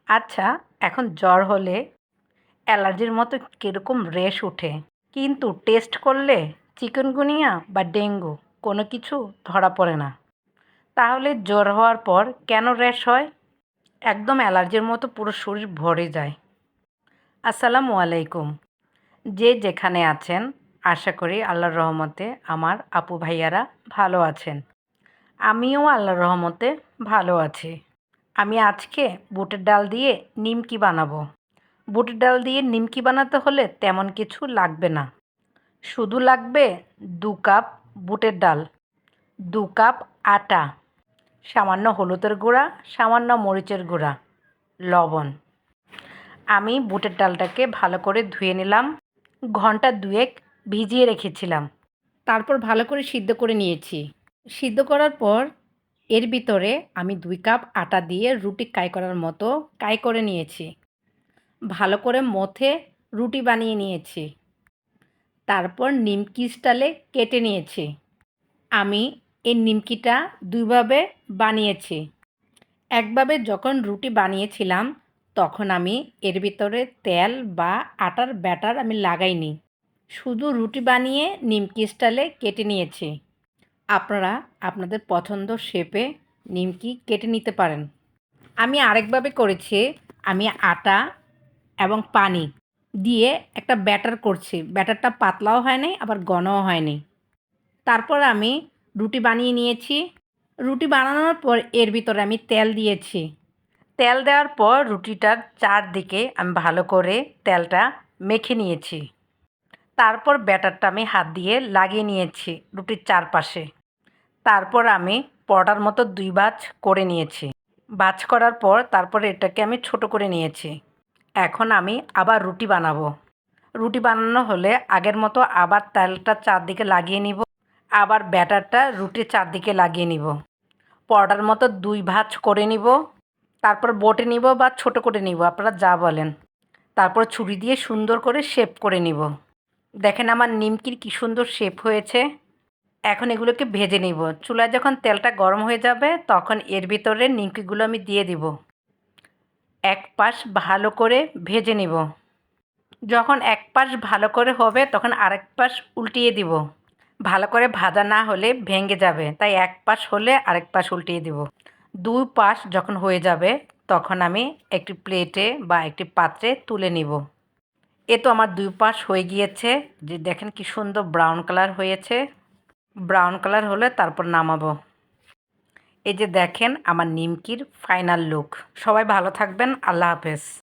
আচ্ছা, এখন জ্বর হলে অ্যালার্জির মতো কীরকম র্যাশ ওঠে, কিন্তু টেস্ট করলে চিকুনগুনিয়া বা ডেঙ্গু কোনো কিছু ধরা পড়ে না। তাহলে জ্বর হওয়ার পর কেন র্যাশ হয়? একদম অ্যালার্জির মতো পুরো শরীর ভরে যায়। আসসালামু আলাইকুম। যে যেখানে আছেন, আশা করি আল্লাহর রহমতে আমার আপু ভাইয়ারা ভালো আছেন। আমিও আল্লাহর রহমতে ভালো আছি। আমি আজকে বুটের ডাল দিয়ে নিমকি বানাবো। বুটের ডাল দিয়ে নিমকি বানাতে হলে তেমন কিছু লাগবে না। শুধু লাগবে ২ কাপ বুটের ডাল, ২ কাপ আটা, সামান্য হলুদের গুঁড়া, সামান্য মরিচের গুঁড়া, লবণ। আমি বুটের ডালটাকে ভালো করে ধুয়ে নিলাম। ঘন্টা ২ ভিজিয়ে রেখেছিলাম। তারপর ভালো করে সিদ্ধ করে নিয়েছি। সিদ্ধ করার পর এর ভিতরে আমি ২ কাপ আটা দিয়ে রুটি কাই করার মতো কাই করে নিয়েছি। ভালো করে মথে রুটি বানিয়ে নিয়েছি। তারপর নিমকি স্টাইলে কেটে নিয়েছি। আমি এই নিমকিটা ২ ভাবে বানিয়েছি। একভাবে যখন রুটি বানিয়েছিলাম তখন আমি এর ভিতরে তেল বা আটার ব্যাটার আমি লাগাইনি। শুধু রুটি বানিয়ে নিমকি স্টাইলে কেটে নিয়েছি। আপনারা আপনাদের পছন্দ শেপে নিমকি কেটে নিতে পারেন। আমি আরেকভাবে করেছি। আমি আটা এবং পানি দিয়ে একটা ব্যাটার করছি। ব্যাটারটা পাতলাও হয় নাই আবার ঘনও হয়নি। তারপর আমি রুটি বানিয়ে নিয়েছি। রুটি বানানোর পর এর ভিতরে আমি তেল দিয়েছি। তেল দেওয়ার পর রুটিটার চারদিকে আমি ভালো করে তেলটা মেখে নিয়েছি। তারপর ব্যাটারটা আমি হাত দিয়ে লাগিয়ে নিয়েছি রুটির চারপাশে। তারপর আমি পরোটার মতো ২ ভাঁজ করে নিয়েছি। ভাঁজ করার পর তারপরে এটাকে আমি ছোট করে নিয়েছি। এখন আমি আবার রুটি বানাবো। রুটি বানানো হলে আগের মতো আবার তেলটা চারদিকে লাগিয়ে নিব। আবার ব্যাটারটা রুটির চারদিকে লাগিয়ে নিব। পরোটার মতো ২ ভাঁজ করে নিব। তারপর বটে নিব বা ছোট করে নিব, আপনারা যা বলেন। তারপর ছুরি দিয়ে সুন্দর করে শেপ করে নিব। দেখেন আমার নিমকির কি সুন্দর শেপ হয়েছে। এখন এগুলোকে ভেজে নিব। চুলায় যখন তেলটা গরম হয়ে যাবে তখন এর ভিতরে নিমকিগুলো আমি দিয়ে দিব। এক পাশ ভালো করে ভেজে নিব। যখন এক পাশ ভালো করে হবে তখন আরেক পাশ উল্টিয়ে দিব। ভালো করে ভাজা না হলে ভেঙে যাবে, তাই এক পাশ হলে আরেক পাশ উল্টিয়ে দিব। ২ পাশ যখন হয়ে যাবে তখন আমি একটি প্লেটে বা একটি পাত্রে তুলে নিব। এ তো আমার ২ পাশ হয়ে গিয়েছে। যে দেখেন কি সুন্দর ব্রাউন কালার হয়েছে। ব্রাউন কালার হলে তারপর নামাবো। এই যে দেখেন আমার নিমকির ফাইনাল লুক। সবাই ভালো থাকবেন। আল্লাহ হাফেজ।